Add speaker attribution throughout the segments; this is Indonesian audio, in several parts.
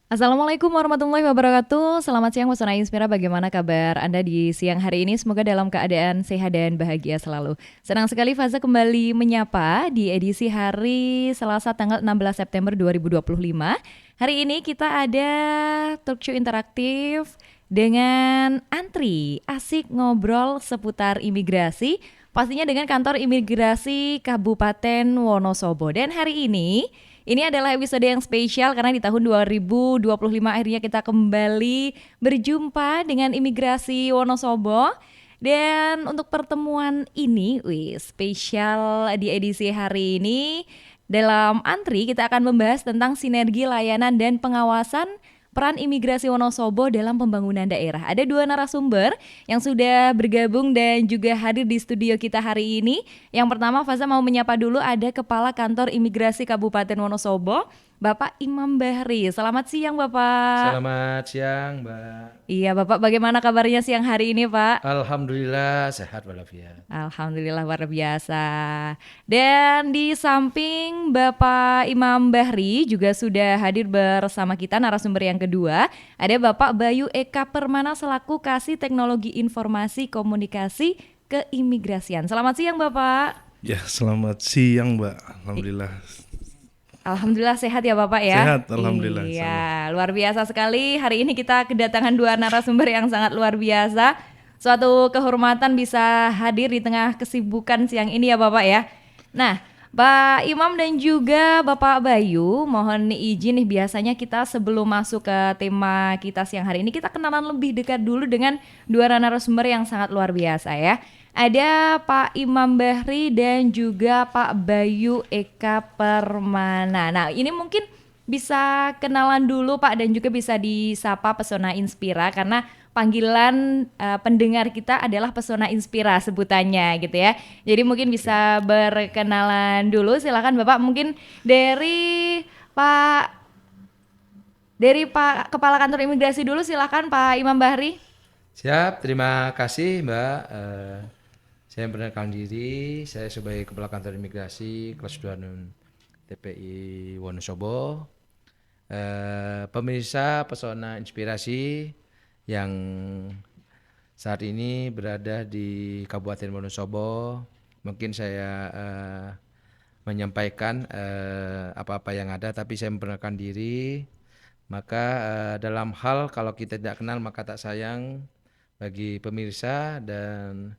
Speaker 1: Assalamualaikum warahmatullahi wabarakatuh. Selamat siang Pesona Inspira. Bagaimana kabar Anda di siang hari ini? Semoga dalam keadaan sehat dan bahagia selalu. Senang sekali Faza kembali menyapa di edisi hari Selasa tanggal 16 September 2025. Hari ini kita ada talk show interaktif dengan Antri. Asik ngobrol seputar imigrasi. Pastinya dengan kantor imigrasi Kabupaten Wonosobo. Dan hari ini adalah episode yang spesial karena di tahun 2025 akhirnya kita kembali berjumpa dengan imigrasi Wonosobo. Dan untuk pertemuan ini, spesial di edisi hari ini dalam Antri kita akan membahas tentang sinergi layanan dan pengawasan peran imigrasi Wonosobo dalam pembangunan daerah. Ada dua narasumber yang sudah bergabung dan juga hadir di studio kita hari ini. Yang pertama, Faza mau menyapa dulu ada Kepala Kantor Imigrasi Kabupaten Wonosobo, Bapak Imam Bahri. Selamat siang, Bapak.
Speaker 2: Selamat siang, Mbak.
Speaker 1: Iya, Bapak bagaimana kabarnya siang hari ini, Pak?
Speaker 2: Alhamdulillah sehat walafiat.
Speaker 1: Alhamdulillah luar biasa. Dan di samping Bapak Imam Bahri juga sudah hadir bersama kita narasumber yang kedua. Ada Bapak Bayu Eka Permana selaku Kasih Teknologi Informasi Komunikasi Keimigrasian. Selamat siang Bapak.
Speaker 3: Ya, selamat siang, Mbak. Alhamdulillah.
Speaker 1: Alhamdulillah sehat ya Bapak ya.
Speaker 3: Sehat, alhamdulillah.
Speaker 1: Iya, luar biasa sekali. Hari ini kita kedatangan dua narasumber yang sangat luar biasa. Suatu kehormatan bisa hadir di tengah kesibukan siang ini ya Bapak ya. Nah, Pak Imam dan juga Bapak Bayu, mohon izin nih biasanya kita sebelum masuk ke tema kita siang hari ini kita kenalan lebih dekat dulu dengan dua narasumber yang sangat luar biasa ya. Ada Pak Imam Bahri dan juga Pak Bayu Eka Permana. Nah, ini mungkin bisa kenalan dulu Pak dan juga bisa disapa Pesona Inspira karena panggilan pendengar kita adalah Pesona Inspira sebutannya gitu ya. Jadi mungkin bisa berkenalan dulu. Silakan Bapak mungkin dari Pak Pak Kepala Kantor Imigrasi dulu silakan Pak Imam Bahri.
Speaker 2: Siap, terima kasih, Mbak. Saya memperkenalkan diri, saya sebagai Kepala Kantor Imigrasi kelas 2 TPI Wonosobo. Pemirsa Pesona Inspirasi yang saat ini berada di Kabupaten Wonosobo, mungkin saya menyampaikan apa-apa yang ada, tapi saya memperkenalkan diri. Maka dalam hal kalau kita tidak kenal maka tak sayang bagi pemirsa dan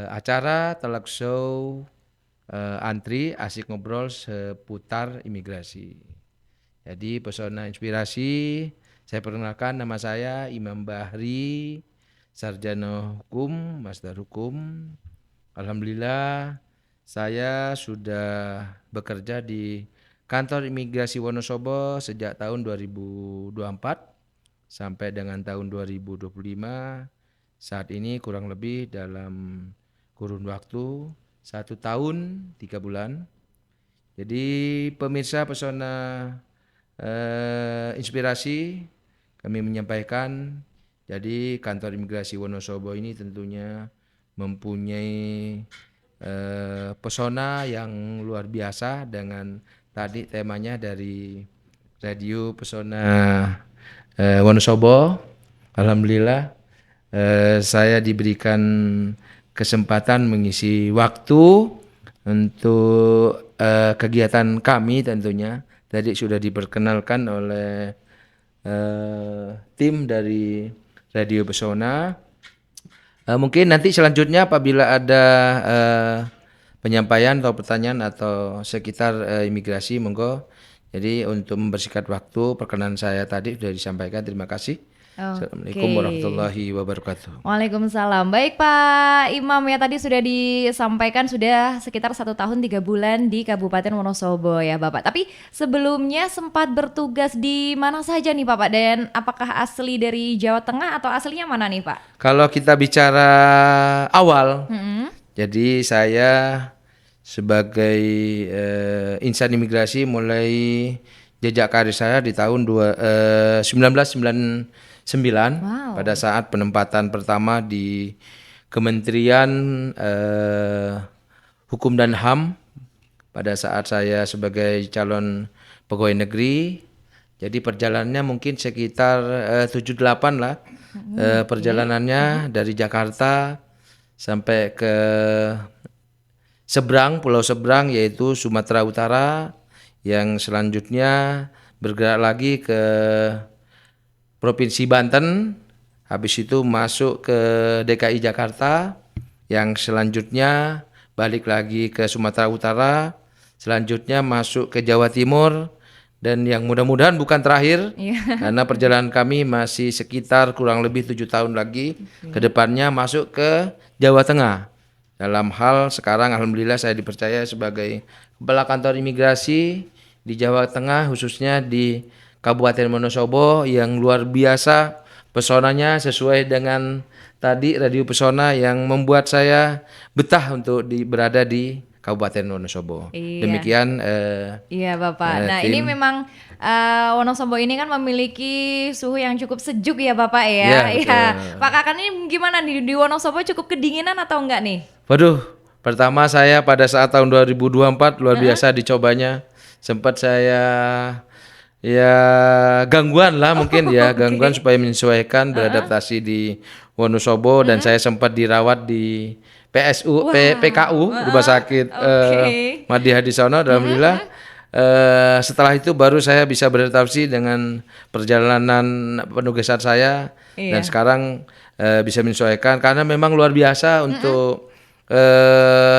Speaker 2: acara talk show Antri asik ngobrol seputar imigrasi. Jadi Pesona Inspirasi, saya perkenalkan nama saya Imam Bahri, Sarjana Hukum, Master Hukum. Alhamdulillah saya sudah bekerja di Kantor Imigrasi Wonosobo sejak tahun 2024 sampai dengan tahun 2025. Saat ini kurang lebih dalam kurun waktu 1 tahun 3 bulan. Jadi pemirsa Pesona Inspirasi, kami menyampaikan jadi Kantor Imigrasi Wonosobo ini tentunya mempunyai pesona yang luar biasa dengan tadi temanya dari Radio Pesona Wonosobo. Alhamdulillah saya diberikan kesempatan mengisi waktu untuk kegiatan kami tentunya. Tadi sudah diperkenalkan oleh tim dari Radio Pesona. Mungkin nanti selanjutnya apabila ada penyampaian atau pertanyaan atau sekitar imigrasi, monggo. Jadi untuk membersihkan waktu, perkenalan saya tadi sudah disampaikan. Terima kasih. Assalamualaikum warahmatullahi wabarakatuh.
Speaker 1: Waalaikumsalam. Baik Pak Imam ya tadi sudah disampaikan sudah sekitar 1 tahun 3 bulan di Kabupaten Wonosobo ya Bapak. Tapi sebelumnya sempat bertugas di mana saja nih Bapak dan apakah asli dari Jawa Tengah atau aslinya mana nih Pak?
Speaker 2: Kalau kita bicara awal, jadi saya sebagai insan imigrasi mulai jejak karir saya di tahun 1999 pada saat penempatan pertama di Kementerian Hukum dan HAM pada saat saya sebagai calon pegawai negeri. Jadi perjalanannya mungkin sekitar 7-8 lah perjalanannya dari Jakarta sampai ke pulau seberang yaitu Sumatera Utara, yang selanjutnya bergerak lagi ke Provinsi Banten, habis itu masuk ke DKI Jakarta, yang selanjutnya balik lagi ke Sumatera Utara, selanjutnya masuk ke Jawa Timur, dan yang mudah-mudahan bukan terakhir, karena perjalanan kami masih sekitar kurang lebih 7 tahun lagi ke depannya masuk ke Jawa Tengah. Dalam hal sekarang alhamdulillah saya dipercaya sebagai Kepala Kantor Imigrasi di Jawa Tengah, khususnya di Kabupaten Wonosobo, yang luar biasa pesonanya sesuai dengan tadi radio pesona yang membuat saya betah untuk berada di Kabupaten Wonosobo.
Speaker 1: Iya.
Speaker 2: Demikian
Speaker 1: Iya Bapak. Nah ini
Speaker 2: tim.
Speaker 1: memang Wonosobo ini kan memiliki suhu yang cukup sejuk ya Bapak
Speaker 2: Iya,
Speaker 1: ya.
Speaker 2: betul.
Speaker 1: Iya. Pak Kakan ini gimana di Wonosobo, cukup kedinginan atau enggak nih?
Speaker 2: Waduh, pertama saya pada saat tahun 2024 luar biasa dicobanya. Sempat saya ya gangguan lah mungkin ya, gangguan supaya menyesuaikan beradaptasi di Wonosobo, dan saya sempat dirawat di PKU Rumah Sakit Madya di sana. Alhamdulillah setelah itu baru saya bisa beradaptasi dengan perjalanan penugasan saya, dan sekarang bisa menyesuaikan karena memang luar biasa untuk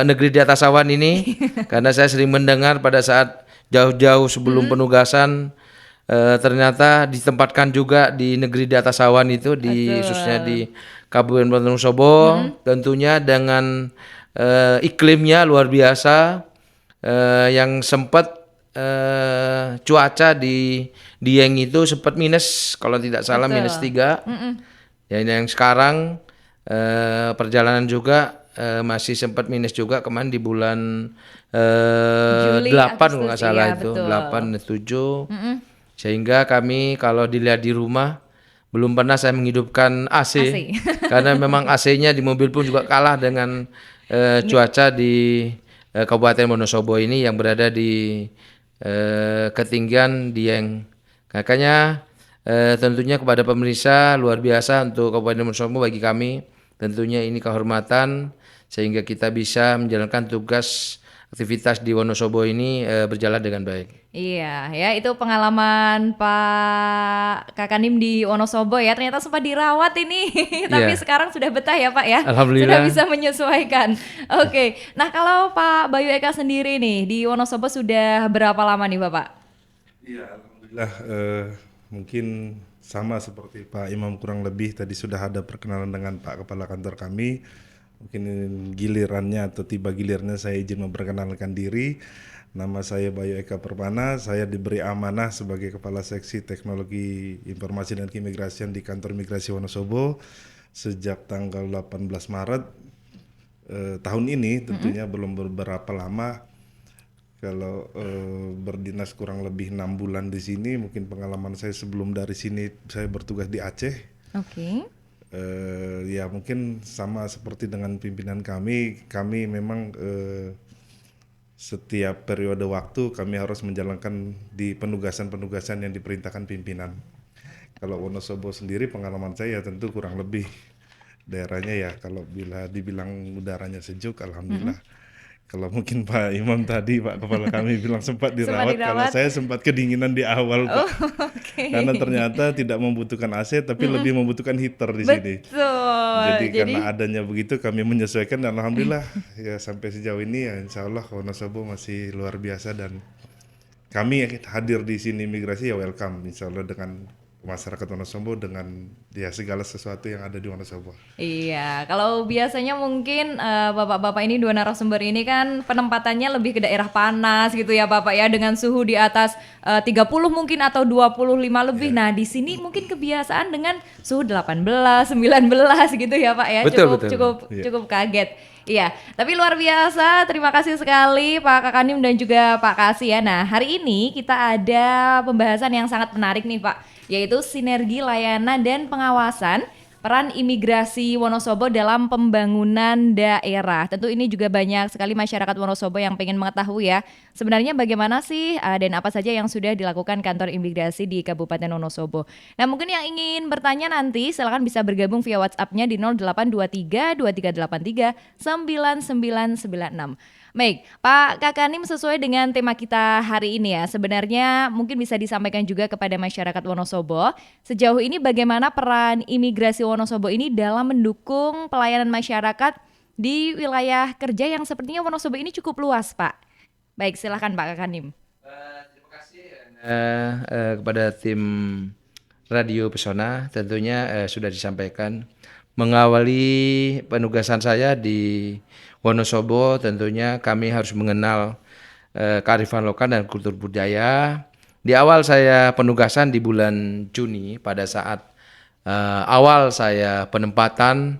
Speaker 2: negeri di atas awan ini. Karena saya sering mendengar pada saat jauh-jauh sebelum penugasan ternyata ditempatkan juga di negeri di atas awan itu, khususnya di Kabupaten Wonosobo, tentunya dengan iklimnya luar biasa, yang sempat cuaca di Dieng itu sempat minus kalau tidak salah, -3. Ya, yang sekarang perjalanan juga masih sempat minus juga kemarin di bulan
Speaker 1: Juli,
Speaker 2: 8 kalau nggak
Speaker 1: Agustus,
Speaker 2: salah
Speaker 1: iya,
Speaker 2: itu,
Speaker 1: betul.
Speaker 2: 8 dan 7. Sehingga kami kalau dilihat di rumah belum pernah saya menghidupkan AC. Karena memang AC-nya di mobil pun juga kalah dengan cuaca di Kabupaten Wonosobo ini yang berada di ketinggian Dieng. Makanya tentunya kepada pemirsa, luar biasa untuk Kabupaten Wonosobo bagi kami. Tentunya ini kehormatan sehingga kita bisa menjalankan tugas aktivitas di Wonosobo ini berjalan dengan baik.
Speaker 1: Iya, ya itu pengalaman Pak Kakanim di Wonosobo ya. Ternyata sempat dirawat ini, tapi
Speaker 2: Iya.
Speaker 1: sekarang sudah betah ya Pak ya.
Speaker 2: Alhamdulillah.
Speaker 1: Sudah bisa menyesuaikan. Oke, nah kalau Pak Bayu Eka sendiri nih di Wonosobo sudah berapa lama nih Bapak?
Speaker 3: Iya, alhamdulillah mungkin sama seperti Pak Imam, kurang lebih tadi sudah ada perkenalan dengan Pak Kepala Kantor kami. Mungkin gilirannya atau tiba gilirannya saya izin memperkenalkan diri. Nama saya Bayu Eka Permana, saya diberi amanah sebagai Kepala Seksi Teknologi Informasi dan Keimigrasian di Kantor Imigrasi Wonosobo sejak tanggal 18 Maret tahun ini. Tentunya belum beberapa lama. Kalau berdinas kurang lebih 6 bulan di sini. Mungkin pengalaman saya sebelum dari sini saya bertugas di Aceh.
Speaker 1: Oke.
Speaker 3: Ya mungkin sama seperti dengan pimpinan kami memang setiap periode waktu kami harus menjalankan di penugasan-penugasan yang diperintahkan pimpinan. Kalau Wonosobo sendiri pengalaman saya tentu kurang lebih daerahnya ya, kalau bila dibilang udaranya sejuk, alhamdulillah. Kalau mungkin Pak Imam tadi, Pak Kepala kami bilang sempat dirawat, kalau saya sempat kedinginan di awal, Pak. Karena ternyata tidak membutuhkan AC, tapi lebih membutuhkan heater di sini.
Speaker 1: Betul.
Speaker 3: Jadi karena adanya begitu kami menyesuaikan, dan alhamdulillah ya sampai sejauh ini ya insya Allah Wonosobo masih luar biasa, dan kami hadir di sini imigrasi ya welcome insya Allah dengan masyarakat Wonosobo dengan ya segala sesuatu yang ada di Wonosobo.
Speaker 1: Iya, kalau biasanya mungkin bapak-bapak ini, dua narasumber ini kan penempatannya lebih ke daerah panas gitu ya Bapak ya, dengan suhu di atas 30 mungkin atau 25 lebih. Nah, di sini mungkin kebiasaan dengan suhu 18, 19 gitu ya Pak ya.
Speaker 2: Betul.
Speaker 1: Cukup kaget. Iya, tapi luar biasa. Terima kasih sekali Pak Kakanim dan juga Pak Kasih ya. Nah, hari ini kita ada pembahasan yang sangat menarik nih Pak, yaitu sinergi layanan dan pengawasan peran imigrasi Wonosobo dalam pembangunan daerah. Tentu ini juga banyak sekali masyarakat Wonosobo yang pengen mengetahui ya, sebenarnya bagaimana sih dan apa saja yang sudah dilakukan kantor imigrasi di Kabupaten Wonosobo. Nah mungkin yang ingin bertanya nanti silakan bisa bergabung via WhatsApp-nya di 0823 2383 9996. Baik, Pak Kakanim, sesuai dengan tema kita hari ini ya, sebenarnya mungkin bisa disampaikan juga kepada masyarakat Wonosobo, sejauh ini bagaimana peran imigrasi Wonosobo ini dalam mendukung pelayanan masyarakat di wilayah kerja yang sepertinya Wonosobo ini cukup luas, Pak. Baik, silakan Pak Kakanim.
Speaker 2: Terima kasih kepada tim Radio Pesona, tentunya sudah disampaikan. Mengawali penugasan saya di Wonosobo, tentunya kami harus mengenal kearifan lokal dan kultur budaya. Di awal saya penugasan di bulan Juni, pada saat awal saya penempatan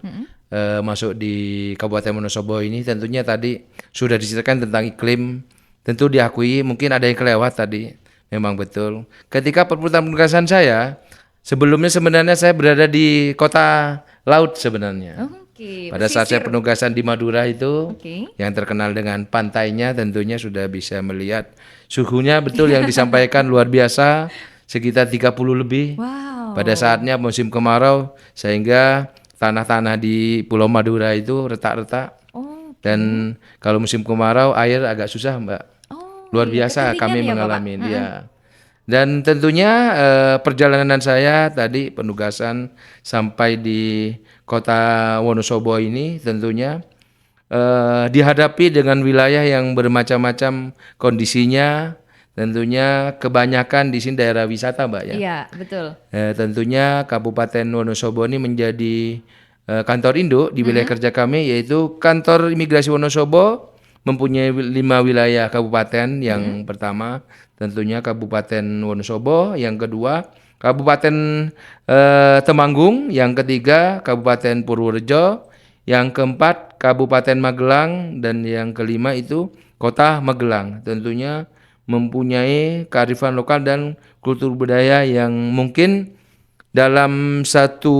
Speaker 2: masuk di Kabupaten Wonosobo ini, tentunya tadi sudah diceritakan tentang iklim. Tentu diakui mungkin ada yang kelewat tadi, memang betul. Ketika penugasan saya, sebelumnya sebenarnya saya berada di kota laut sebenarnya.
Speaker 1: Oke,
Speaker 2: Pada saat saya
Speaker 1: pesisir.
Speaker 2: penugasan di Madura itu,
Speaker 1: Oke.
Speaker 2: yang terkenal dengan pantainya, tentunya sudah bisa melihat suhunya betul yang disampaikan luar biasa, sekitar 30 lebih.
Speaker 1: Wow.
Speaker 2: Pada saatnya musim kemarau, sehingga tanah-tanah di Pulau Madura itu retak-retak.
Speaker 1: Oh,
Speaker 2: Dan kalau musim kemarau air agak susah, Mbak. Luar
Speaker 1: iya,
Speaker 2: biasa
Speaker 1: kekeringan
Speaker 2: kami
Speaker 1: ya, Bapak?
Speaker 2: mengalami ya. Dan tentunya perjalanan saya tadi penugasan sampai di kota Wonosobo ini tentunya dihadapi dengan wilayah yang bermacam-macam kondisinya. Tentunya kebanyakan di sini daerah wisata, Mbak ya.
Speaker 1: Iya, betul.
Speaker 2: Tentunya Kabupaten Wonosobo ini menjadi kantor induk di wilayah kerja kami, yaitu kantor imigrasi Wonosobo mempunyai 5 wilayah kabupaten. Yang pertama tentunya Kabupaten Wonosobo, yang kedua Kabupaten Temanggung, yang ketiga Kabupaten Purworejo, yang keempat Kabupaten Magelang, dan yang kelima itu Kota Magelang. Tentunya mempunyai kearifan lokal dan kultur budaya yang mungkin dalam satu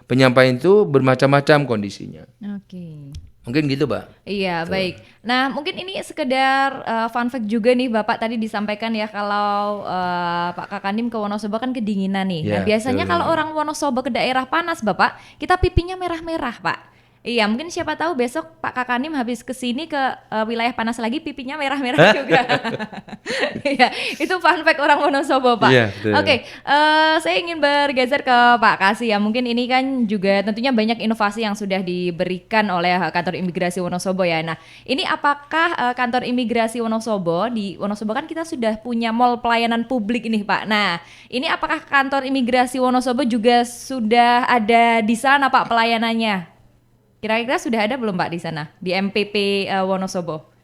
Speaker 2: penyampaian itu bermacam-macam kondisinya.
Speaker 1: Oke.
Speaker 2: Mungkin gitu, Mbak.
Speaker 1: Iya, baik. Nah, mungkin ini sekedar fun fact juga nih, Bapak tadi disampaikan ya kalau Pak Kakanim ke Wonosobo kan kedinginan nih. Nah,
Speaker 2: Ya,
Speaker 1: biasanya
Speaker 2: betul.
Speaker 1: kalau orang Wonosobo ke daerah panas, Bapak, kita pipinya merah-merah, Pak. Iya, mungkin siapa tahu besok Pak Kakanim habis ke sini ke wilayah panas lagi pipinya merah-merah juga. Iya, itu fun fact orang Wonosobo, Pak.
Speaker 2: Iya, betul.
Speaker 1: Oke, saya ingin bergeser ke Pak Kasih ya. Mungkin ini kan juga tentunya banyak inovasi yang sudah diberikan oleh kantor imigrasi Wonosobo ya. Nah, ini apakah kantor imigrasi Wonosobo, di Wonosobo kan kita sudah punya mall pelayanan publik ini, Pak. Nah, ini apakah kantor imigrasi Wonosobo juga sudah ada di sana, Pak, pelayanannya? Kira-kira sudah ada belum, Pak, di sana di MPP Wonosobo?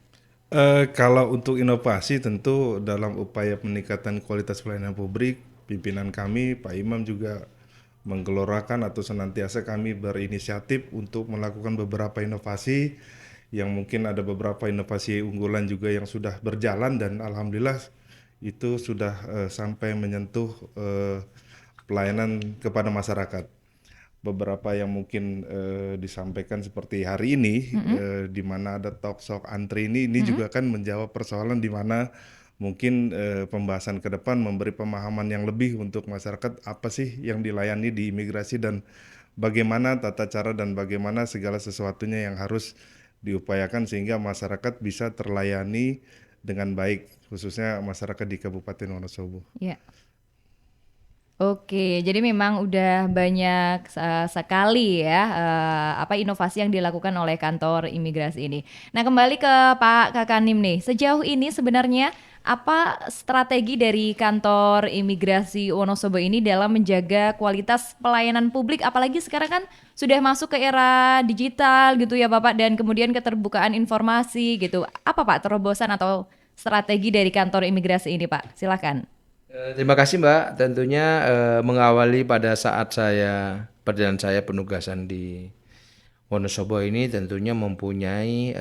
Speaker 3: Kalau untuk inovasi tentu dalam upaya peningkatan kualitas pelayanan publik, pimpinan kami, Pak Imam juga menggelorakan atau senantiasa kami berinisiatif untuk melakukan beberapa inovasi yang mungkin ada beberapa inovasi unggulan juga yang sudah berjalan dan alhamdulillah itu sudah sampai menyentuh pelayanan kepada masyarakat. Beberapa yang mungkin disampaikan seperti hari ini, di mana ada talk antri ini juga kan menjawab persoalan di mana mungkin pembahasan ke depan memberi pemahaman yang lebih untuk masyarakat apa sih yang dilayani di imigrasi dan bagaimana tata cara dan bagaimana segala sesuatunya yang harus diupayakan sehingga masyarakat bisa terlayani dengan baik, khususnya masyarakat di Kabupaten Wonosobo.
Speaker 1: Ya. Oke, jadi memang udah banyak sekali ya inovasi yang dilakukan oleh kantor imigrasi ini. Nah, kembali ke Pak Kakanim nih. Sejauh ini sebenarnya apa strategi dari kantor imigrasi Wonosobo ini dalam menjaga kualitas pelayanan publik, apalagi sekarang kan sudah masuk ke era digital gitu ya Bapak, dan kemudian keterbukaan informasi gitu. Apa Pak terobosan atau strategi dari kantor imigrasi ini, Pak? Silakan.
Speaker 2: Terima kasih, Mbak. Tentunya mengawali pada saat perjalanan saya penugasan di Wonosobo ini tentunya mempunyai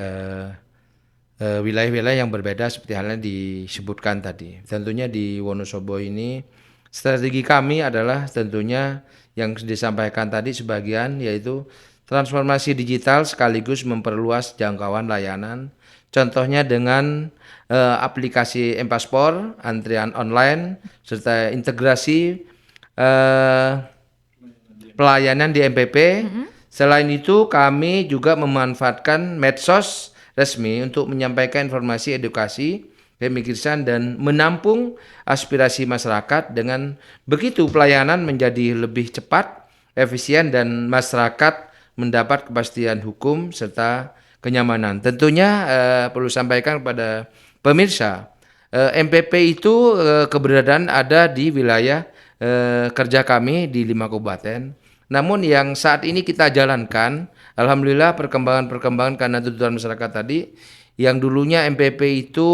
Speaker 2: wilayah-wilayah yang berbeda seperti halnya disebutkan tadi. Tentunya di Wonosobo ini Strategi kami adalah tentunya yang disampaikan tadi sebagian, yaitu transformasi digital sekaligus memperluas jangkauan layanan. Contohnya dengan aplikasi M-Paspor, antrian online, serta integrasi eh, pelayanan di MPP. Selain itu, kami juga memanfaatkan medsos resmi untuk menyampaikan informasi edukasi keimigrasian dan menampung aspirasi masyarakat. Dengan begitu pelayanan menjadi lebih cepat, efisien, dan masyarakat mendapat kepastian hukum serta kenyamanan. Tentunya perlu sampaikan kepada pemirsa, MPP itu keberadaan ada di wilayah kerja kami di 5 kabupaten. Namun yang saat ini kita jalankan, alhamdulillah perkembangan karena tuntutan masyarakat tadi, yang dulunya MPP itu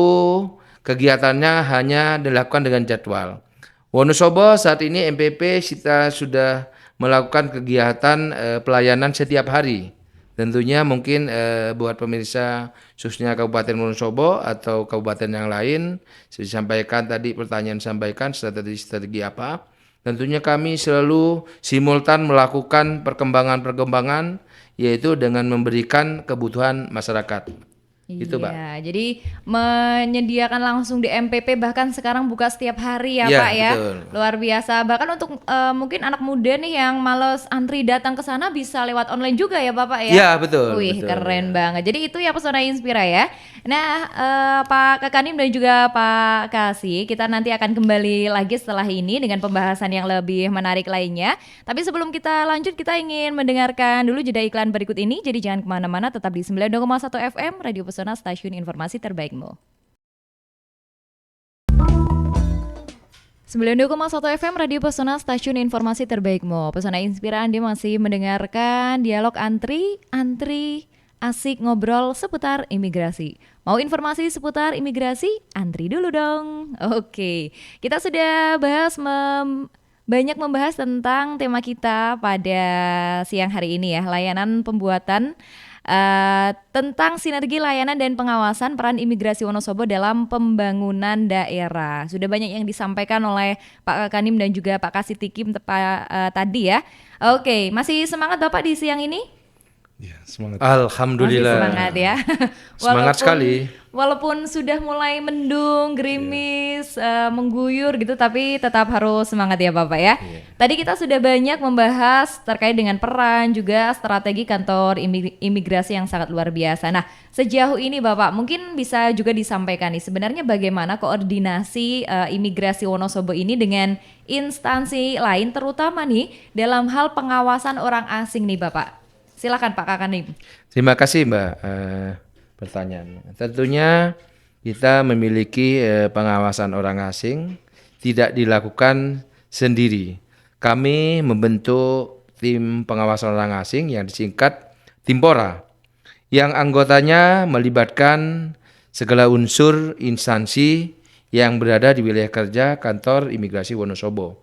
Speaker 2: kegiatannya hanya dilakukan dengan jadwal. Wonosobo saat ini MPP kita sudah melakukan kegiatan pelayanan setiap hari. Tentunya mungkin buat pemirsa khususnya Kabupaten Wonosobo atau kabupaten yang lain, saya sampaikan tadi pertanyaan sampaikan strategi apa. Tentunya kami selalu simultan melakukan perkembangan-perkembangan yaitu dengan memberikan kebutuhan masyarakat. Itu, Pak.
Speaker 1: Iya, jadi menyediakan langsung di MPP bahkan sekarang buka setiap hari ya
Speaker 2: Iya,
Speaker 1: Pak ya.
Speaker 2: betul.
Speaker 1: Luar biasa. Bahkan untuk mungkin anak muda nih yang males antri datang ke sana bisa lewat online juga ya Bapak ya.
Speaker 2: Iya, betul,
Speaker 1: Wih,
Speaker 2: betul,
Speaker 1: keren
Speaker 2: ya.
Speaker 1: banget. Jadi itu ya Pesona Inspira ya. Nah, Pak Kakanim dan juga Pak Kasih, kita nanti akan kembali lagi setelah ini dengan pembahasan yang lebih menarik lainnya. Tapi sebelum kita lanjut, kita ingin mendengarkan dulu jeda iklan berikut ini. Jadi jangan kemana-mana, tetap di 92,1 FM Radio Pesona, stasiun informasi terbaikmu. 92,1 FM Radio Pesona, stasiun informasi terbaikmu. Pesona Inspira, Anda masih mendengarkan dialog antri asik ngobrol seputar imigrasi. Mau informasi seputar imigrasi? Antri dulu dong. Oke, kita sudah banyak membahas tentang tema kita pada siang hari ini ya, layanan pembuatan tentang sinergi layanan dan pengawasan peran imigrasi Wonosobo dalam pembangunan daerah. Sudah banyak yang disampaikan oleh Pak Kakanim dan juga Pak Kasih Tikim tadi ya. Oke, masih semangat Bapak di siang ini?
Speaker 3: Ya, semangat.
Speaker 1: Masih
Speaker 2: Alhamdulillah.
Speaker 1: semangat ya.
Speaker 2: Semangat sekali.
Speaker 1: Walaupun sudah mulai mendung, gerimis, mengguyur gitu, tapi tetap harus semangat ya Bapak ya. Tadi kita sudah banyak membahas terkait dengan peran juga strategi kantor imigrasi yang sangat luar biasa. Nah, sejauh ini Bapak mungkin bisa juga disampaikan nih sebenarnya bagaimana koordinasi imigrasi Wonosobo ini dengan instansi lain, terutama nih dalam hal pengawasan orang asing nih Bapak. Silakan Pak Kakanim.
Speaker 2: Terima kasih Mbak pertanyaan. Tentunya kita memiliki pengawasan orang asing tidak dilakukan sendiri. Kami membentuk tim pengawasan orang asing yang disingkat Timpora, yang anggotanya melibatkan segala unsur instansi yang berada di wilayah kerja kantor imigrasi Wonosobo.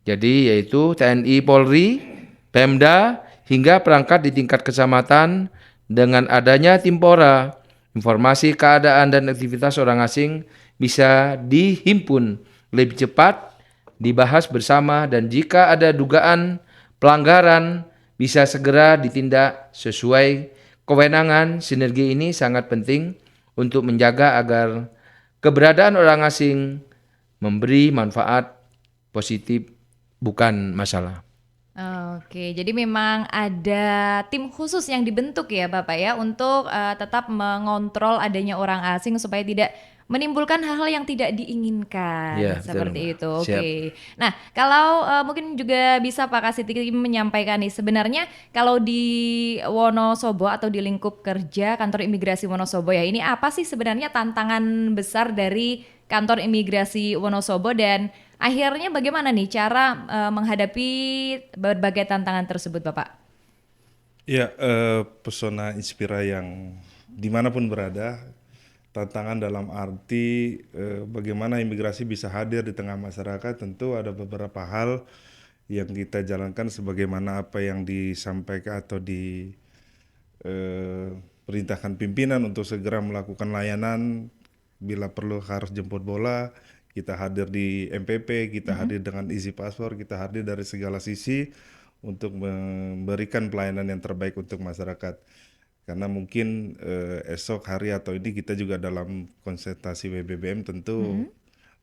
Speaker 2: Jadi yaitu TNI, Polri, Pemda, hingga perangkat di tingkat kecamatan. Dengan adanya Timpora, informasi keadaan dan aktivitas orang asing bisa dihimpun lebih cepat, dibahas bersama, dan jika ada dugaan pelanggaran bisa segera ditindak sesuai kewenangan. Sinergi ini sangat penting untuk menjaga agar keberadaan orang asing memberi manfaat positif, bukan masalah.
Speaker 1: Oke, jadi memang ada tim khusus yang dibentuk ya Bapak ya untuk tetap mengontrol adanya orang asing supaya tidak menimbulkan hal-hal yang tidak diinginkan
Speaker 2: Ya,
Speaker 1: seperti
Speaker 2: betul,
Speaker 1: itu.
Speaker 2: Mbak. Siap.
Speaker 1: Oke. Nah, kalau mungkin juga bisa Pak Kasih Tikim menyampaikan nih sebenarnya kalau di Wonosobo atau di lingkup kerja kantor imigrasi Wonosobo ya, ini apa sih sebenarnya tantangan besar dari kantor imigrasi Wonosobo dan akhirnya bagaimana nih cara menghadapi berbagai tantangan tersebut Bapak?
Speaker 3: Ya, Pesona Inspira yang dimanapun berada, tantangan dalam arti bagaimana imigrasi bisa hadir di tengah masyarakat, tentu ada beberapa hal yang kita jalankan sebagaimana apa yang disampaikan atau perintahkan pimpinan untuk segera melakukan layanan, bila perlu harus jemput bola, Kita hadir di MPP, kita hadir dengan isi paspor, kita hadir dari segala sisi untuk memberikan pelayanan yang terbaik untuk masyarakat. Karena mungkin esok hari atau ini kita juga dalam konsultasi WBBM tentu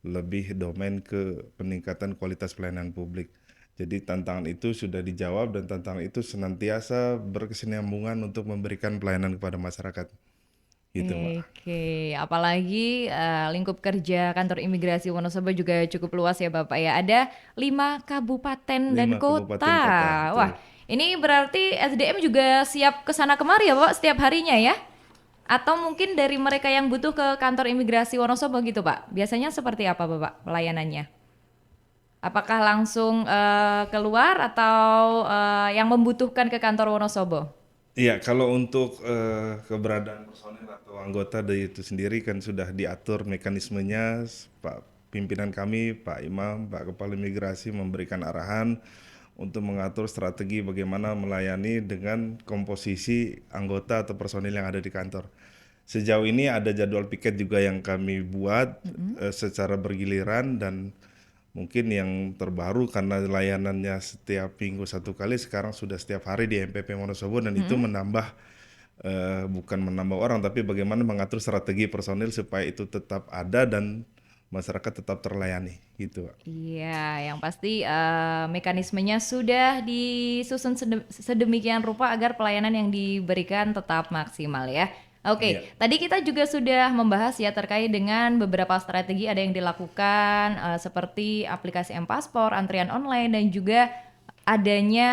Speaker 3: lebih domain ke peningkatan kualitas pelayanan publik. Jadi tantangan itu sudah dijawab dan tantangan itu senantiasa berkesinambungan untuk memberikan pelayanan kepada masyarakat. Gitu, Mbak.
Speaker 1: Oke, apalagi lingkup kerja kantor imigrasi Wonosobo juga cukup luas ya Bapak ya. Ada 5 kabupaten dan
Speaker 3: 5 kabupaten
Speaker 1: kota.
Speaker 3: kota,
Speaker 1: Wah, ini berarti SDM juga siap ke sana kemari ya Bapak setiap harinya ya? Atau mungkin dari mereka yang butuh ke kantor imigrasi Wonosobo gitu Pak? Biasanya seperti apa Bapak pelayanannya? Apakah langsung keluar atau yang membutuhkan ke kantor Wonosobo?
Speaker 3: Iya, kalau untuk keberadaan personil atau anggota dari itu sendiri kan sudah diatur mekanismenya. Pak pimpinan kami, Pak Imam, Pak Kepala Imigrasi memberikan arahan untuk mengatur strategi bagaimana melayani dengan komposisi anggota atau personil yang ada di kantor. Sejauh ini ada jadwal piket juga yang kami buat secara bergiliran dan mungkin yang terbaru karena layanannya setiap minggu 1 kali, sekarang sudah setiap hari di MPP Wonosobo dan itu menambah bukan menambah orang tapi bagaimana mengatur strategi personil supaya itu tetap ada dan masyarakat tetap terlayani gitu, Pak.
Speaker 1: Iya, yang pasti mekanismenya sudah disusun sedemikian rupa agar pelayanan yang diberikan tetap maksimal ya. Oke,
Speaker 3: Iya.
Speaker 1: tadi kita juga sudah membahas ya terkait dengan beberapa strategi ada yang dilakukan seperti aplikasi M-Paspor, antrian online dan juga adanya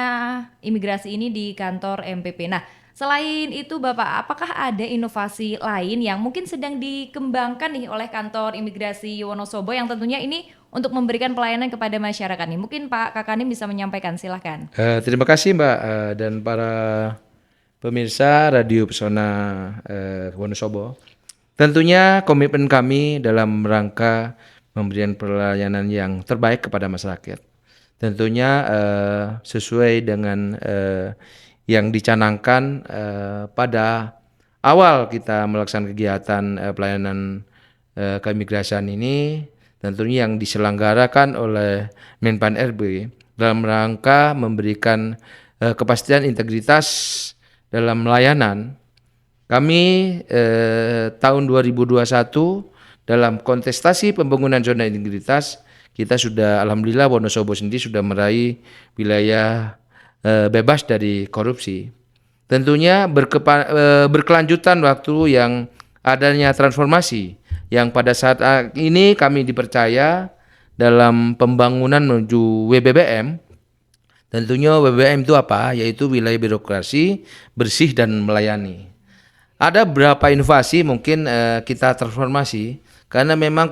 Speaker 1: imigrasi ini di kantor MPP. Nah, selain itu Bapak, apakah ada inovasi lain yang mungkin sedang dikembangkan nih oleh kantor imigrasi Wonosobo yang tentunya ini untuk memberikan pelayanan kepada masyarakat nih? Mungkin Pak Kakanim bisa menyampaikan, silahkan.
Speaker 2: Terima kasih Mbak dan para pemirsa Radio Pesona Wonosobo. Tentunya komitmen kami dalam rangka memberikan pelayanan yang terbaik kepada masyarakat. Tentunya sesuai dengan yang dicanangkan pada awal kita melaksanakan kegiatan pelayanan keimigrasian ini, tentunya yang diselenggarakan oleh Menpan RB dalam rangka memberikan kepastian integritas dalam layanan. Kami tahun 2021 dalam kontestasi pembangunan zona integritas kita sudah alhamdulillah Wonosobo sendiri sudah meraih wilayah bebas dari korupsi. Tentunya berkelanjutan waktu yang adanya transformasi yang pada saat ini kami dipercaya dalam pembangunan menuju WBBM. Tentunya WBBM itu apa? Yaitu wilayah birokrasi bersih dan melayani. Ada beberapa inovasi mungkin kita transformasi karena memang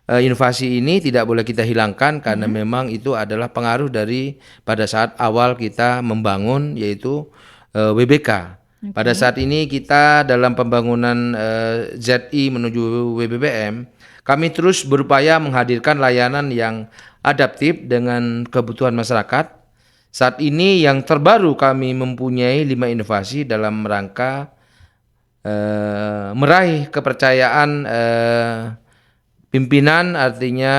Speaker 2: inovasi ini tidak boleh kita hilangkan karena memang itu adalah pengaruh dari pada saat awal kita membangun yaitu WBK. Pada saat ini kita dalam pembangunan ZI menuju WBBM, kami terus berupaya menghadirkan layanan yang adaptif dengan kebutuhan masyarakat. Saat ini yang terbaru kami mempunyai 5 inovasi dalam rangka meraih kepercayaan pimpinan, artinya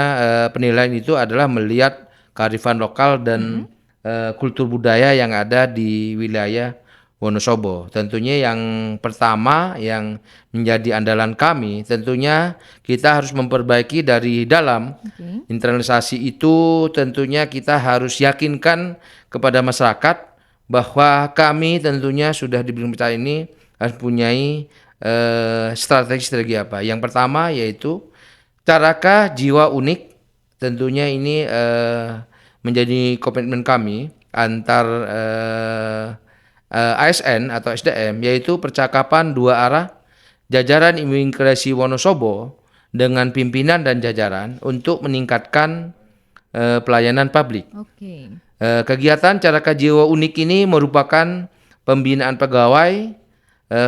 Speaker 2: penilaian itu adalah melihat kearifan lokal dan kultur budaya yang ada di wilayah Wonosobo. Tentunya yang pertama yang menjadi andalan kami, tentunya kita harus memperbaiki dari dalam. Internalisasi itu tentunya kita harus yakinkan kepada masyarakat bahwa kami tentunya sudah diberi percaya ini harus punyai strategi apa. Yang pertama yaitu Caraka jiwa unik, tentunya ini menjadi komitmen kami antar ASN atau SDM, yaitu percakapan dua arah jajaran imigrasi Wonosobo dengan pimpinan dan jajaran untuk meningkatkan pelayanan publik.
Speaker 1: Oke.
Speaker 2: Kegiatan Caraka jiwa unik ini merupakan pembinaan pegawai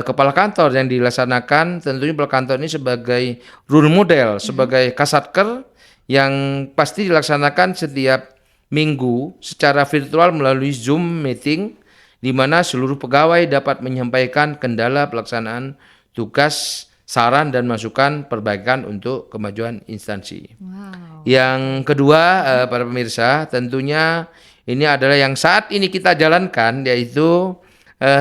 Speaker 2: kepala kantor yang dilaksanakan. Tentunya kepala kantor ini sebagai role model, sebagai kasatker yang pasti dilaksanakan setiap minggu secara virtual melalui Zoom meeting, di mana seluruh pegawai dapat menyampaikan kendala pelaksanaan tugas saran dan masukan perbaikan untuk kemajuan instansi.
Speaker 1: Wow.
Speaker 2: Yang kedua, para pemirsa, tentunya ini adalah yang saat ini kita jalankan, yaitu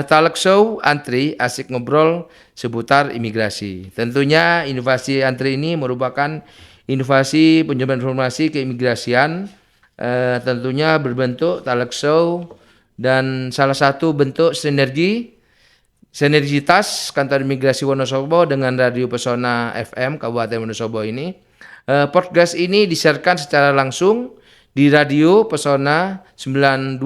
Speaker 2: talk show antri asik ngobrol seputar imigrasi. Tentunya inovasi antri ini merupakan inovasi penyebaran informasi keimigrasian, tentunya berbentuk talk show dan salah satu bentuk sinergitas Kantor Imigrasi Wonosobo dengan Radio Pesona FM Kabupaten Wonosobo ini. Podcast ini disiarkan secara langsung di Radio Pesona 92,1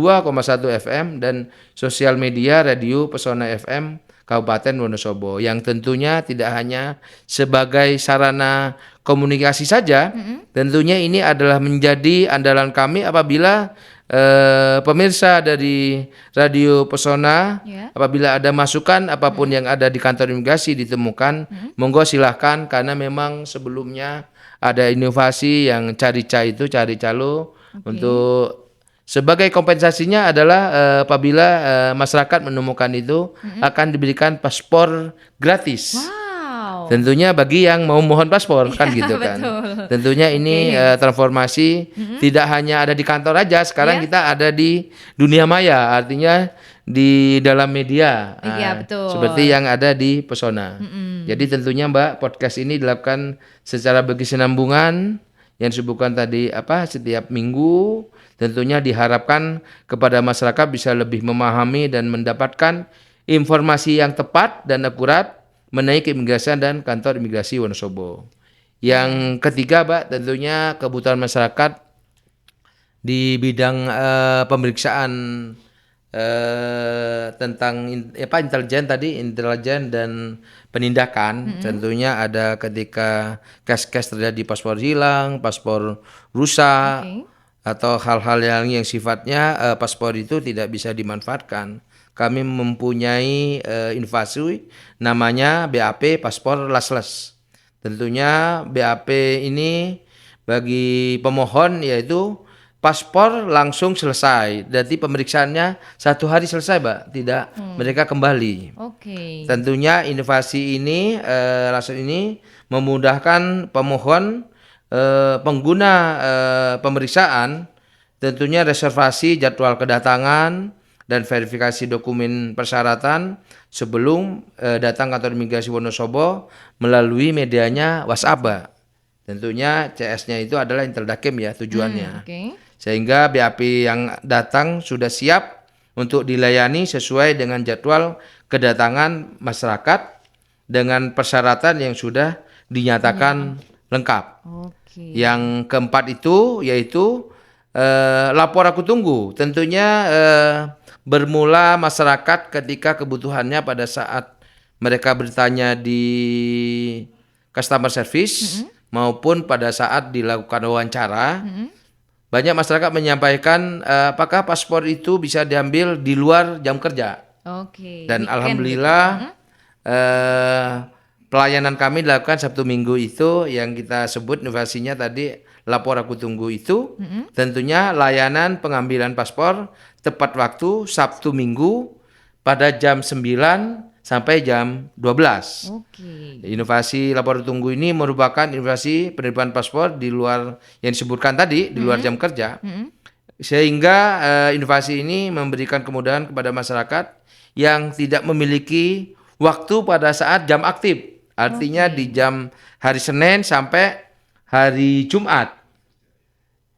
Speaker 2: FM dan sosial media Radio Pesona FM Kabupaten Wonosobo, yang tentunya tidak hanya sebagai sarana komunikasi saja, tentunya ini adalah menjadi andalan kami apabila pemirsa dari Radio Pesona, apabila ada masukan apapun yang ada di kantor imigrasi ditemukan, monggo silahkan, karena memang sebelumnya ada inovasi yang cari calo untuk sebagai kompensasinya adalah apabila masyarakat menemukan itu akan diberikan paspor gratis.
Speaker 1: Wow.
Speaker 2: Tentunya bagi yang mau mohon paspor kan gitu kan.
Speaker 1: Betul.
Speaker 2: Tentunya ini transformasi tidak hanya ada di kantor aja, sekarang kita ada di dunia maya, artinya di dalam media.
Speaker 1: Iya, betul.
Speaker 2: Seperti yang ada di Pesona. Jadi tentunya Mbak, podcast ini dilakukan secara berkesinambungan yang disebutkan tadi setiap minggu. Tentunya diharapkan kepada masyarakat bisa lebih memahami dan mendapatkan informasi yang tepat dan akurat mengenai keimigrasian dan Kantor Imigrasi Wonosobo. Yang ketiga, Mbak, tentunya kebutuhan masyarakat di bidang pemeriksaan tentang intelijen dan penindakan. Tentunya ada ketika case-case terjadi paspor hilang, paspor rusak, atau hal-hal yang sifatnya paspor itu tidak bisa dimanfaatkan. Kami mempunyai inovasi namanya BAP paspor lasles. Tentunya BAP ini bagi pemohon yaitu paspor langsung selesai. Jadi pemeriksaannya 1 hari selesai, Mbak. Tidak mereka kembali. Tentunya inovasi ini lasles ini memudahkan pemohon pengguna pemeriksaan, tentunya reservasi jadwal kedatangan dan verifikasi dokumen persyaratan sebelum datang kantor imigrasi Wonosobo melalui medianya WhatsApp, Mbak. Tentunya CS-nya itu adalah Interdakem ya tujuannya. Sehingga BAP yang datang sudah siap untuk dilayani sesuai dengan jadwal kedatangan masyarakat dengan persyaratan yang sudah dinyatakan lengkap. Yang keempat itu yaitu lapor aku tunggu. Tentunya bermula masyarakat ketika kebutuhannya pada saat mereka bertanya di customer service maupun pada saat dilakukan wawancara. Banyak masyarakat menyampaikan apakah paspor itu bisa diambil di luar jam kerja. Dan alhamdulillah pelayanan kami dilakukan Sabtu Minggu itu yang kita sebut inovasinya tadi lapor aku tunggu itu. Tentunya layanan pengambilan paspor tepat waktu Sabtu Minggu pada jam 9 sampai jam 12. Inovasi lapor tunggu ini merupakan inovasi penerimaan paspor di luar yang disebutkan tadi, di luar jam kerja. Sehingga inovasi ini memberikan kemudahan kepada masyarakat yang tidak memiliki waktu pada saat jam aktif. Artinya di jam hari Senin sampai hari Jumat.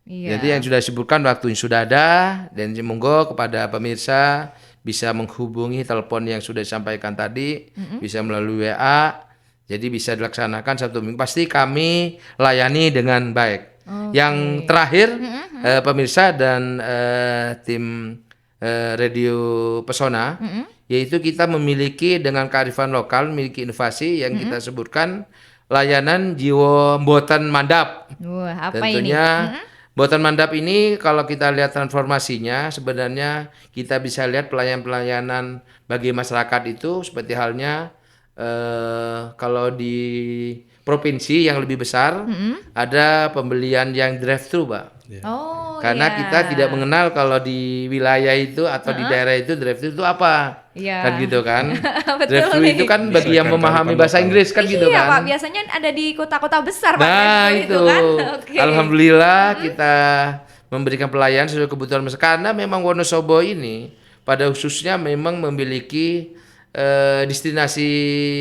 Speaker 2: Jadi yang sudah disebutkan waktu yang sudah ada, dan monggo kepada pemirsa bisa menghubungi telepon yang sudah disampaikan tadi, bisa melalui WA, jadi bisa dilaksanakan Sabtu Minggu. Pasti kami layani dengan baik. Yang terakhir, pemirsa dan tim Radio Pesona, yaitu kita memiliki dengan kearifan lokal, memiliki inovasi yang kita sebutkan layanan jiwa mboten mandap. Tentunya mboten mandap ini kalau kita lihat transformasinya, sebenarnya kita bisa lihat pelayanan bagi masyarakat itu seperti halnya kalau di provinsi yang lebih besar ada pembelian yang drive-thru, Pak.
Speaker 1: Oh
Speaker 2: Karena
Speaker 1: ya.
Speaker 2: kita tidak mengenal kalau di wilayah itu atau di daerah itu drive-thru itu apa.
Speaker 1: Iya.
Speaker 2: Kan gitu kan.
Speaker 1: Betul
Speaker 2: Drive-thru
Speaker 1: nih.
Speaker 2: itu kan bagi yang
Speaker 3: Menyesuaikan
Speaker 2: memahami
Speaker 3: kearifan
Speaker 2: bahasa
Speaker 3: lokal.
Speaker 2: Inggris kan gitu
Speaker 1: Iya Pak,
Speaker 2: kan.
Speaker 1: biasanya ada di kota-kota besar Pak
Speaker 2: Nah
Speaker 1: drive-thru
Speaker 2: itu,
Speaker 1: kan. Oke.
Speaker 2: alhamdulillah kita memberikan pelayanan sesuai kebutuhan masyarakat. Karena memang Wonosobo ini pada khususnya memang memiliki destinasi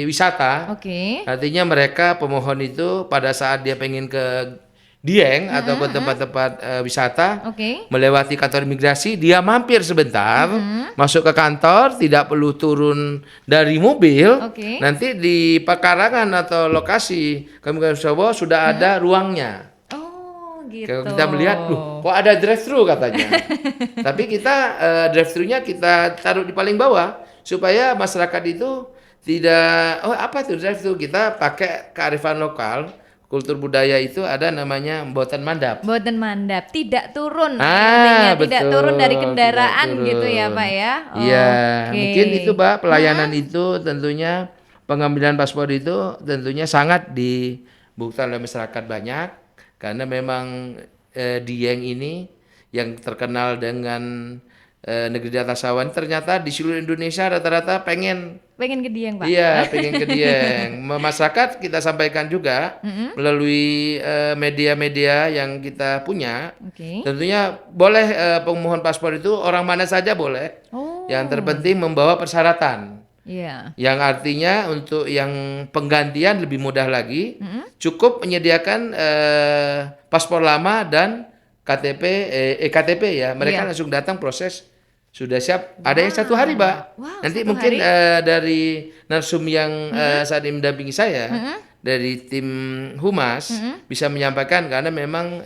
Speaker 2: wisata.
Speaker 1: Oke.
Speaker 2: Artinya mereka pemohon itu pada saat dia pengen ke Dieng atau ke tempat-tempat wisata,
Speaker 1: Oke.
Speaker 2: melewati kantor imigrasi, dia mampir sebentar, masuk ke kantor, tidak perlu turun dari mobil.
Speaker 1: Oke.
Speaker 2: Nanti di pekarangan atau lokasi Kabupaten Wonosobo sudah ada ruangnya.
Speaker 1: Oh gitu.
Speaker 2: Kalau kita melihat, kok ada drive-thru katanya. Tapi kita drive-thru-nya kita taruh di paling bawah supaya masyarakat itu tidak, oh apa tuh drive-thru, kita pakai kearifan lokal. Kultur budaya itu ada namanya mboten mandap.
Speaker 1: Boten mandap, tidak turun
Speaker 2: Ah,
Speaker 1: intinya, tidak
Speaker 2: betul,
Speaker 1: turun dari
Speaker 2: tidak
Speaker 1: kendaraan
Speaker 2: turun.
Speaker 1: gitu ya Pak ya.
Speaker 2: Iya,
Speaker 1: Oke.
Speaker 2: mungkin itu Pak pelayanan itu tentunya pengambilan paspor itu tentunya sangat dibutuhkan oleh masyarakat banyak karena memang Dieng ini yang terkenal dengan negeri di atas awan ternyata di seluruh Indonesia rata-rata pengen
Speaker 1: Pengen ke Dieng Pak.
Speaker 2: iya, pengen ke Dieng. Masyarakat kita sampaikan juga melalui media-media yang kita punya.
Speaker 1: Oke.
Speaker 2: Tentunya boleh pemohon paspor itu orang mana saja boleh.
Speaker 1: Oh.
Speaker 2: Yang terpenting membawa persyaratan.
Speaker 1: Iya.
Speaker 2: Yang artinya untuk yang penggantian lebih mudah lagi, cukup menyediakan paspor lama dan KTP, EKTP ya. Mereka
Speaker 1: Iya.
Speaker 2: langsung datang proses sudah siap. Ada yang 1 hari, Pak.
Speaker 1: Wow,
Speaker 2: Nanti
Speaker 1: 1
Speaker 2: mungkin
Speaker 1: hari?
Speaker 2: dari narsum yang saat ini mendampingi saya dari tim humas bisa menyampaikan karena memang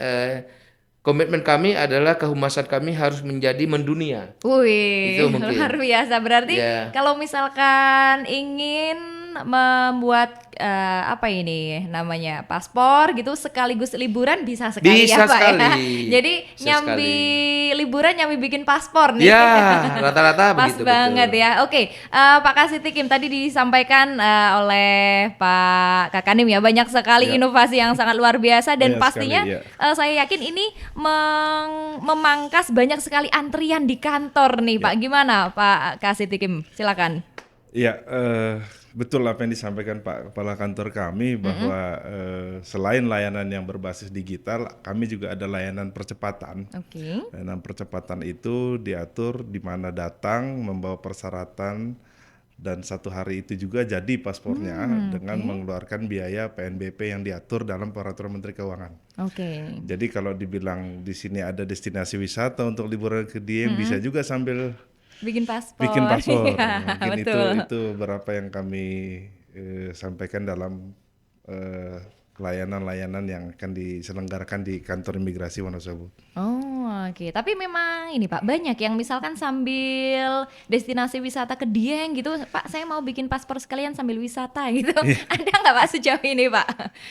Speaker 2: komitmen kami adalah kehumasan kami harus menjadi mendunia.
Speaker 1: Wih,
Speaker 2: Itu mungkin.
Speaker 1: luar biasa. Berarti
Speaker 2: Ya.
Speaker 1: kalau misalkan ingin membuat apa ini namanya paspor gitu sekaligus liburan bisa sekali ya
Speaker 2: Bisa
Speaker 1: Pak ya.
Speaker 2: sekali.
Speaker 1: Jadi
Speaker 2: Bisa
Speaker 1: nyambi liburan nyambi bikin paspor nih.
Speaker 2: Ya, rata-rata
Speaker 1: Pas
Speaker 2: begitu
Speaker 1: banget
Speaker 2: betul.
Speaker 1: ya. Oke, Pak Kasitikim tadi disampaikan oleh Pak Kakanim ya banyak sekali
Speaker 3: Ya.
Speaker 1: inovasi yang sangat luar biasa dan
Speaker 3: Banyak
Speaker 1: pastinya
Speaker 3: sekali, ya.
Speaker 1: saya yakin ini memangkas banyak sekali antrian di kantor nih Pak. Gimana Pak Kasitikim? Silakan.
Speaker 3: Iya, betul apa yang disampaikan Pak Kepala Kantor kami bahwa selain layanan yang berbasis digital, kami juga ada layanan percepatan.
Speaker 1: Oke.
Speaker 3: Layanan percepatan itu diatur di mana datang membawa persyaratan dan 1 hari itu juga jadi paspornya dengan mengeluarkan biaya PNBP yang diatur dalam Peraturan Menteri Keuangan.
Speaker 1: Oke.
Speaker 3: Jadi kalau dibilang di sini ada destinasi wisata untuk liburan ke Dieng, bisa juga sambil
Speaker 1: Bikin paspor.
Speaker 3: bikin paspor.
Speaker 1: Iya,
Speaker 3: Mungkin
Speaker 1: betul.
Speaker 3: itu beberapa yang kami sampaikan dalam layanan-layanan yang akan diselenggarakan di kantor imigrasi Wonosobo.
Speaker 1: Oh, oke. Tapi memang ini Pak, banyak yang misalkan sambil destinasi wisata ke Dieng gitu, Pak, saya mau bikin paspor sekalian sambil wisata gitu. Ada nggak Pak sejauh ini, Pak?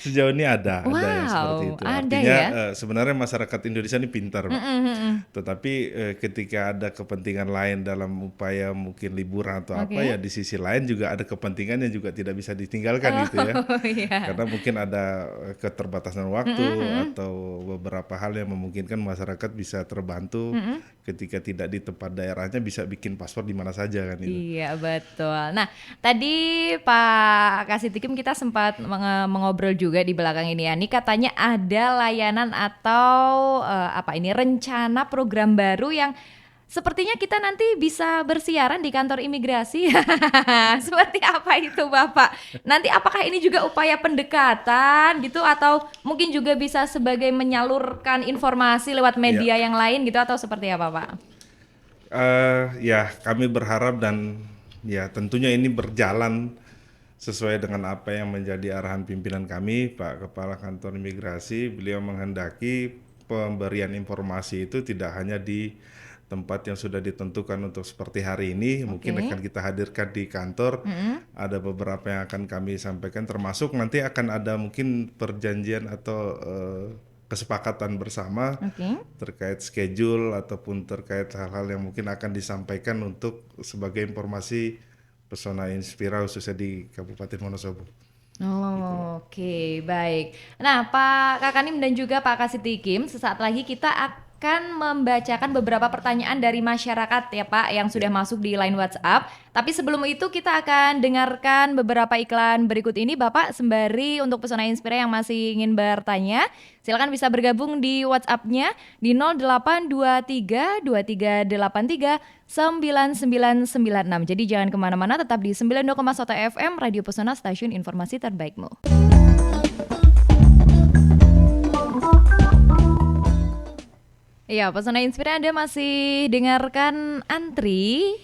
Speaker 3: Sejauh ini ada yang
Speaker 1: Wow,
Speaker 3: seperti itu.
Speaker 1: ada
Speaker 3: Artinya
Speaker 1: ya?
Speaker 3: sebenarnya masyarakat Indonesia ini pintar, Pak. Tetapi ketika ada kepentingan lain dalam upaya mungkin liburan atau apa
Speaker 1: Oke.
Speaker 3: ya di sisi lain juga ada kepentingan yang juga tidak bisa ditinggalkan gitu ya.
Speaker 1: Oh iya.
Speaker 3: Karena mungkin ada keterbatasan waktu atau beberapa hal yang memungkinkan masyarakat bisa terbantu ketika tidak di tempat daerahnya bisa bikin paspor di mana saja kan itu.
Speaker 1: Iya betul. Nah tadi Pak Kasitikim kita sempat mengobrol juga di belakang ini ya. Ini katanya ada layanan atau apa ini rencana program baru yang sepertinya kita nanti bisa bersiaran di kantor imigrasi. Seperti apa itu Bapak? Nanti apakah ini juga upaya pendekatan gitu atau mungkin juga bisa sebagai menyalurkan informasi lewat media yang lain gitu atau seperti apa Pak?
Speaker 3: Ya kami berharap dan ya tentunya ini berjalan sesuai dengan apa yang menjadi arahan pimpinan kami, Pak Kepala Kantor Imigrasi. Beliau menghendaki pemberian informasi itu tidak hanya di tempat yang sudah ditentukan untuk seperti hari ini, mungkin akan kita hadirkan di kantor. Ada beberapa yang akan kami sampaikan, termasuk nanti akan ada mungkin perjanjian atau kesepakatan bersama terkait schedule ataupun terkait hal-hal yang mungkin akan disampaikan untuk sebagai informasi Pesona Inspira khususnya di Kabupaten Wonosobo.
Speaker 1: Oh, oke, baik. Nah, Pak Kakanim dan juga Pak Kasitikim, sesaat lagi kita akan membacakan beberapa pertanyaan dari masyarakat ya Pak yang sudah masuk di line WhatsApp. Tapi sebelum itu kita akan dengarkan beberapa iklan berikut ini Bapak sembari untuk Pesona Inspira yang masih ingin bertanya, silakan bisa bergabung di WhatsApp-nya di 0823 2383 9996. Jadi jangan kemana-mana, tetap di 92,1 FM Radio Pesona, stasiun informasi terbaikmu. Iya, Pesona Inspira Anda masih dengarkan Antri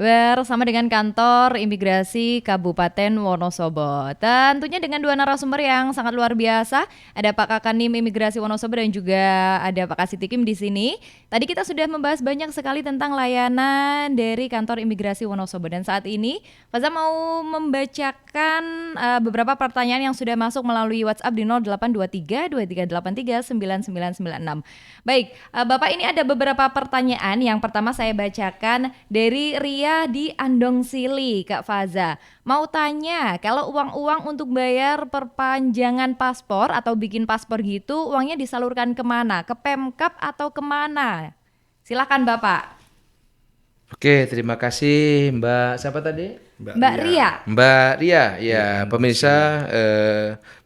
Speaker 1: bersama dengan kantor imigrasi Kabupaten Wonosobo. Tentunya dengan dua narasumber yang sangat luar biasa. Ada Pak Kakanim Imigrasi Wonosobo dan juga ada Pak Kasitikim di sini. Tadi kita sudah membahas banyak sekali tentang layanan dari kantor imigrasi Wonosobo dan saat ini Faza mau membacakan beberapa pertanyaan yang sudah masuk melalui WhatsApp di 0823 2383 9996. Baik, Bapak, ini ada beberapa pertanyaan. Yang pertama saya bacakan dari Ria di Andong Sili, Kak Faza. Mau tanya, kalau uang-uang untuk bayar perpanjangan paspor atau bikin paspor gitu, uangnya disalurkan kemana? Ke Pemkap atau kemana? Silakan Bapak.
Speaker 2: Oke, terima kasih Mbak. Siapa tadi?
Speaker 1: Mbak Ria.
Speaker 2: Mbak Ria, ya pemirsa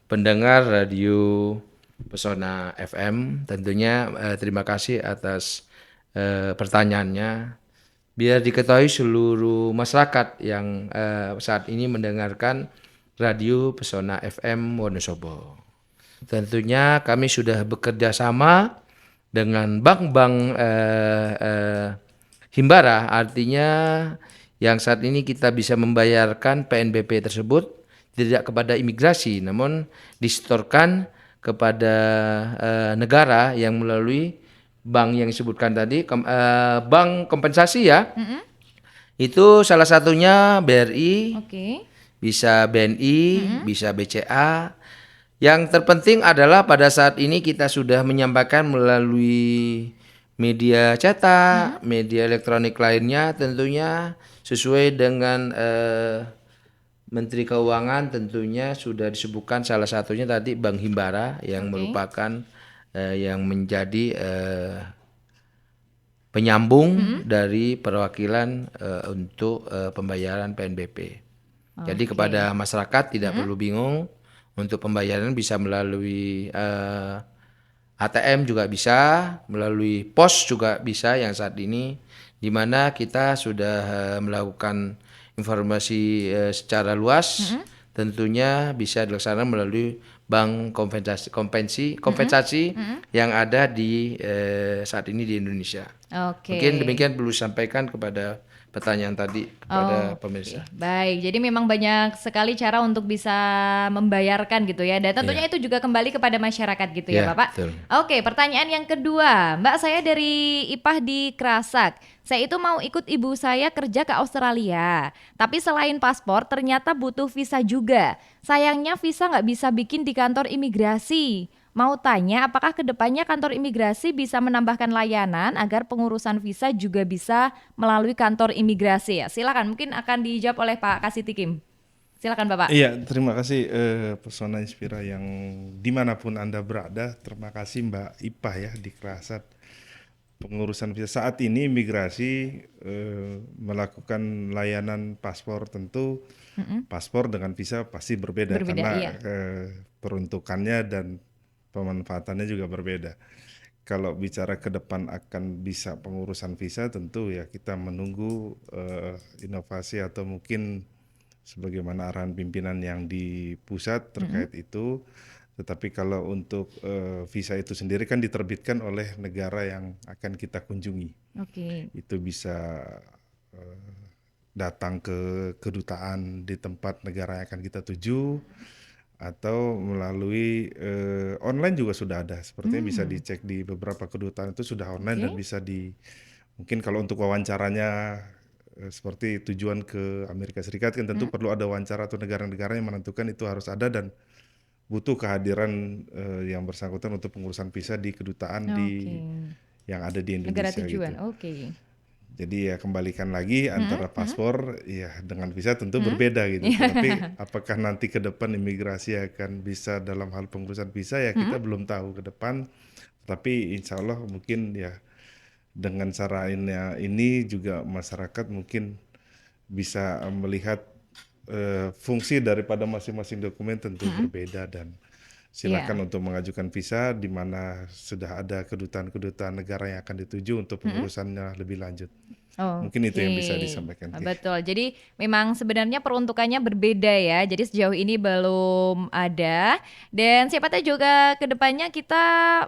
Speaker 2: pendengar radio Pesona FM, tentunya terima kasih atas pertanyaannya. Biar diketahui seluruh masyarakat yang saat ini mendengarkan radio Pesona FM Wonosobo. Tentunya kami sudah bekerja sama dengan bank-bank Himbara, artinya yang saat ini kita bisa membayarkan PNBP tersebut tidak kepada imigrasi, namun disetorkan kepada negara yang melalui bank yang disebutkan tadi, bank kompensasi ya. Itu salah satunya BRI,
Speaker 1: Oke.
Speaker 2: bisa BNI, bisa BCA. Yang terpenting adalah pada saat ini kita sudah menyampaikan melalui media cetak, media elektronik lainnya, tentunya sesuai dengan Menteri Keuangan, tentunya sudah disebutkan salah satunya tadi Bank Himbara yang merupakan yang menjadi penyambung dari perwakilan untuk pembayaran PNBP. Jadi kepada masyarakat tidak perlu bingung, untuk pembayaran bisa melalui ATM juga bisa, melalui pos juga bisa yang saat ini, di mana kita sudah melakukan informasi secara luas, tentunya bisa dilaksanakan melalui bank kompensasi yang ada di saat ini di Indonesia.
Speaker 1: Oke.
Speaker 2: Mungkin demikian perlu disampaikan kepada pertanyaan tadi kepada pemirsa.
Speaker 1: Baik, jadi memang banyak sekali cara untuk bisa membayarkan gitu ya. Dan tentunya itu juga kembali kepada masyarakat gitu ya,
Speaker 2: Iya,
Speaker 1: Bapak.
Speaker 2: betul.
Speaker 1: Oke, pertanyaan yang kedua. Mbak, saya dari IPAH di Kerasak. Saya itu mau ikut ibu saya kerja ke Australia. Tapi selain paspor ternyata butuh visa juga. Sayangnya visa nggak bisa bikin di kantor imigrasi. Mau tanya, apakah kedepannya kantor imigrasi bisa menambahkan layanan agar pengurusan visa juga bisa melalui kantor imigrasi ya? Silakan, mungkin akan dijawab oleh Pak Kasitikim. Silakan Bapak.
Speaker 3: Iya, terima kasih Pesona Inspira yang dimanapun Anda berada. Terima kasih Mbak Ipah ya di Kerasat. Pengurusan visa saat ini imigrasi melakukan layanan paspor, tentu paspor dengan visa pasti berbeda karena
Speaker 1: iya.
Speaker 3: peruntukannya dan pemanfaatannya juga berbeda. Kalau bicara ke depan akan bisa pengurusan visa, tentu ya kita menunggu inovasi atau mungkin sebagaimana arahan pimpinan yang di pusat terkait itu. Tetapi kalau untuk visa itu sendiri kan diterbitkan oleh negara yang akan kita kunjungi.
Speaker 1: Oke.
Speaker 3: Itu bisa datang ke kedutaan di tempat negara yang akan kita tuju, atau melalui online juga sudah ada. Sepertinya bisa dicek di beberapa kedutaan itu sudah online dan bisa mungkin kalau untuk wawancaranya seperti tujuan ke Amerika Serikat kan tentu perlu ada wawancara atau negara-negara yang menentukan itu harus ada dan butuh kehadiran yang bersangkutan untuk pengurusan visa di kedutaan yang ada di
Speaker 1: Negara
Speaker 3: Indonesia
Speaker 1: tujuan.
Speaker 3: gitu.
Speaker 1: Oke.
Speaker 3: Jadi ya kembalikan lagi antara paspor ya dengan visa tentu berbeda gitu. Tapi apakah nanti ke depan imigrasi akan bisa dalam hal pengurusan visa ya kita belum tahu ke depan. Tapi insya Allah mungkin ya dengan cara ini juga masyarakat mungkin bisa melihat fungsi daripada masing-masing dokumen tentu berbeda dan
Speaker 1: Iya.
Speaker 3: silakan untuk mengajukan visa di mana sudah ada kedutaan-kedutaan negara yang akan dituju untuk pengurusannya lebih lanjut. Mungkin itu yang bisa
Speaker 1: Oke,
Speaker 3: disampaikan.
Speaker 1: betul. Jadi memang sebenarnya peruntukannya berbeda ya. Jadi sejauh ini belum ada. Dan siapa tahu juga ke depannya kita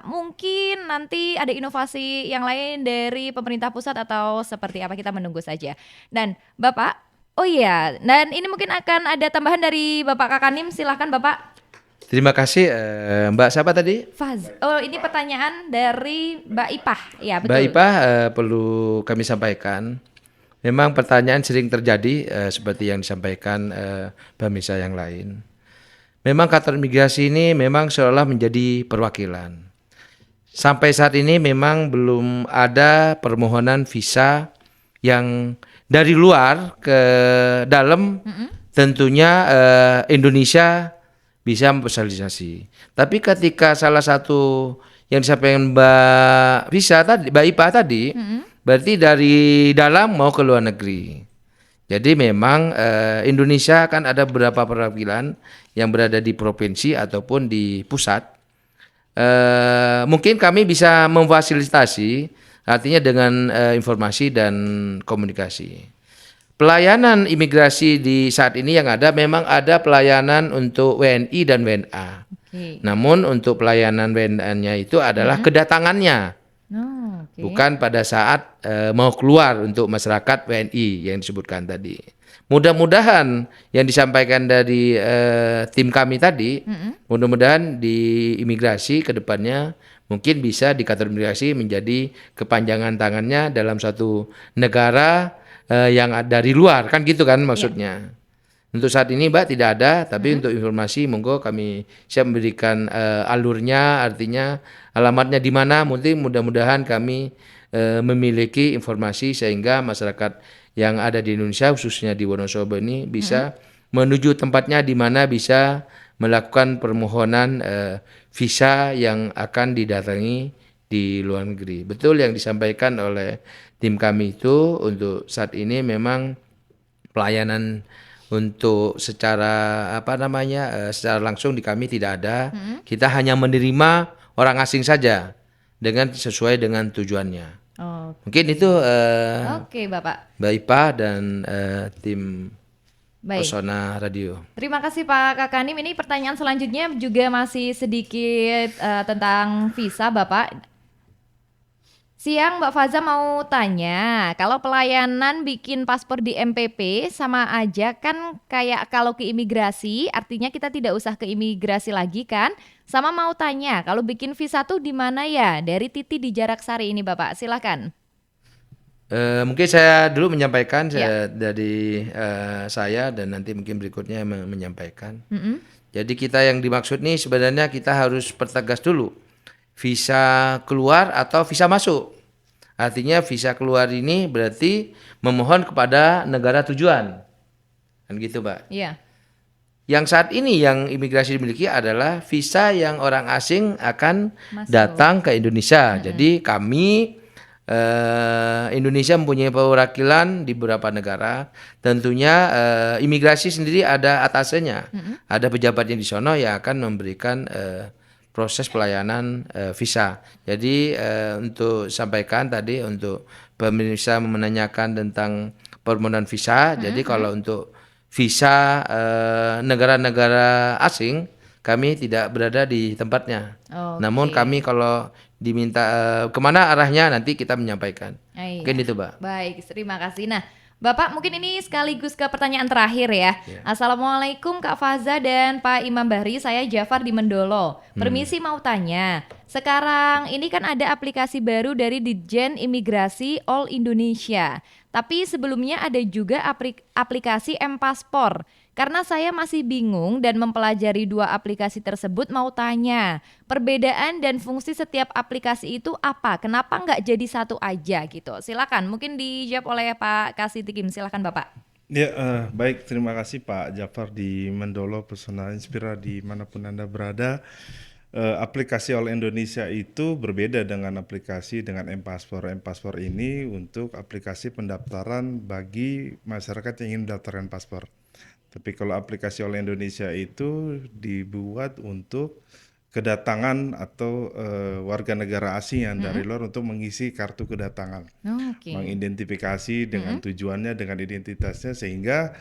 Speaker 1: mungkin nanti ada inovasi yang lain dari pemerintah pusat atau seperti apa, kita menunggu saja. Dan Bapak, oh iya, dan ini mungkin akan ada tambahan dari Bapak Kakanim, silahkan Bapak.
Speaker 2: Terima kasih Mbak siapa tadi?
Speaker 1: Faz. Oh, ini pertanyaan dari Mbak Ipah. Ya,
Speaker 2: Mbak
Speaker 1: betul.
Speaker 2: Ipah, perlu kami sampaikan, memang pertanyaan sering terjadi seperti yang disampaikan pemirsa yang lain. Memang kantor imigrasi ini memang seolah menjadi perwakilan. Sampai saat ini memang belum ada permohonan visa yang dari luar ke dalam. Tentunya Indonesia bisa memfasilitasi. Tapi ketika salah satu yang disampaikan Mbak Visa tadi, Mbak Ipa tadi, berarti dari dalam mau ke luar negeri. Jadi memang Indonesia kan ada beberapa perwakilan yang berada di provinsi ataupun di pusat. Mungkin kami bisa memfasilitasi, artinya dengan informasi dan komunikasi. Pelayanan imigrasi di saat ini yang ada memang ada pelayanan untuk WNI dan WNA.
Speaker 1: Oke.
Speaker 2: Namun untuk pelayanan WNA-nya itu adalah kedatangannya,
Speaker 1: Oh, oke.
Speaker 2: bukan pada saat mau keluar untuk masyarakat WNI yang disebutkan tadi. Mudah-mudahan yang disampaikan dari tim kami tadi, mudah-mudahan di imigrasi ke depannya mungkin bisa di kantor imigrasi menjadi kepanjangan tangannya dalam satu negara yang dari luar, kan gitu kan maksudnya. Untuk saat ini Mbak tidak ada, tapi untuk informasi monggo kami siap memberikan alurnya, artinya alamatnya di mana, mungkin mudah-mudahan kami memiliki informasi sehingga masyarakat yang ada di Indonesia khususnya di Wonosobo ini bisa menuju tempatnya di mana bisa melakukan permohonan visa yang akan didatangi di luar negeri. Betul yang disampaikan oleh tim kami itu untuk saat ini memang pelayanan untuk secara secara langsung di kami tidak ada. Kita hanya menerima orang asing saja dengan sesuai dengan tujuannya.
Speaker 1: Oh,
Speaker 2: Mungkin itu
Speaker 1: oke, Bapak.
Speaker 2: Mbak Ipa dan tim
Speaker 1: Baik.
Speaker 2: Pesona Radio.
Speaker 1: Terima kasih Pak Kakanim. Ini pertanyaan selanjutnya juga masih sedikit tentang visa, Bapak. Siang Mbak Faza mau tanya, kalau pelayanan bikin paspor di MPP sama aja kan kayak kalau ke imigrasi, artinya kita tidak usah ke imigrasi lagi kan? Sama mau tanya, kalau bikin visa tuh di mana ya? Dari Titi di Jarak Sari ini Bapak, silakan.
Speaker 2: Mungkin saya dulu menyampaikan dari saya dan nanti mungkin berikutnya menyampaikan. Jadi kita yang dimaksud nih sebenarnya kita harus pertegas dulu visa keluar atau visa masuk. Artinya visa keluar ini berarti memohon kepada negara tujuan, kan gitu Pak.
Speaker 1: Iya.
Speaker 2: Yang saat ini yang imigrasi dimiliki adalah visa yang orang asing akan
Speaker 1: Masuk.
Speaker 2: datang ke Indonesia. Jadi kami Indonesia mempunyai perwakilan di beberapa negara. Tentunya imigrasi sendiri ada atasnya, ada pejabatnya di sono yang akan memberikan proses pelayanan visa. Jadi untuk sampaikan tadi untuk pemirsa menanyakan tentang permohonan visa. Jadi kalau untuk visa negara-negara asing kami tidak berada di tempatnya.
Speaker 1: Oke.
Speaker 2: Namun kami kalau diminta kemana arahnya nanti kita menyampaikan.
Speaker 1: Iya.
Speaker 2: Mungkin itu, Mbak.
Speaker 1: Baik, terima kasih. Nah, Bapak mungkin ini sekaligus ke pertanyaan terakhir ya. Assalamualaikum Kak Faza dan Pak Imam Bahri, saya Jafar di Mendolo. Permisi mau tanya, sekarang ini kan ada aplikasi baru dari Ditjen Imigrasi All Indonesia. Tapi sebelumnya ada juga aplikasi M-Paspor. Karena saya masih bingung dan mempelajari dua aplikasi tersebut, mau tanya, perbedaan dan fungsi setiap aplikasi itu apa? Kenapa nggak jadi satu aja gitu? Silakan, mungkin dijawab oleh Pak Kasitikim. Silakan Bapak.
Speaker 3: Ya, baik. Terima kasih Pak Jafar di Mendolo Pesona Inspira dimanapun Anda berada. Aplikasi All Indonesia itu berbeda dengan aplikasi dengan M-Paspor. M-Paspor ini untuk aplikasi pendaftaran bagi masyarakat yang ingin mendaftarkan paspor. Tapi kalau aplikasi All Indonesia itu dibuat untuk kedatangan atau warga negara asing yang dari luar untuk mengisi kartu kedatangan,
Speaker 1: Oke.
Speaker 3: mengidentifikasi dengan tujuannya, dengan identitasnya, sehingga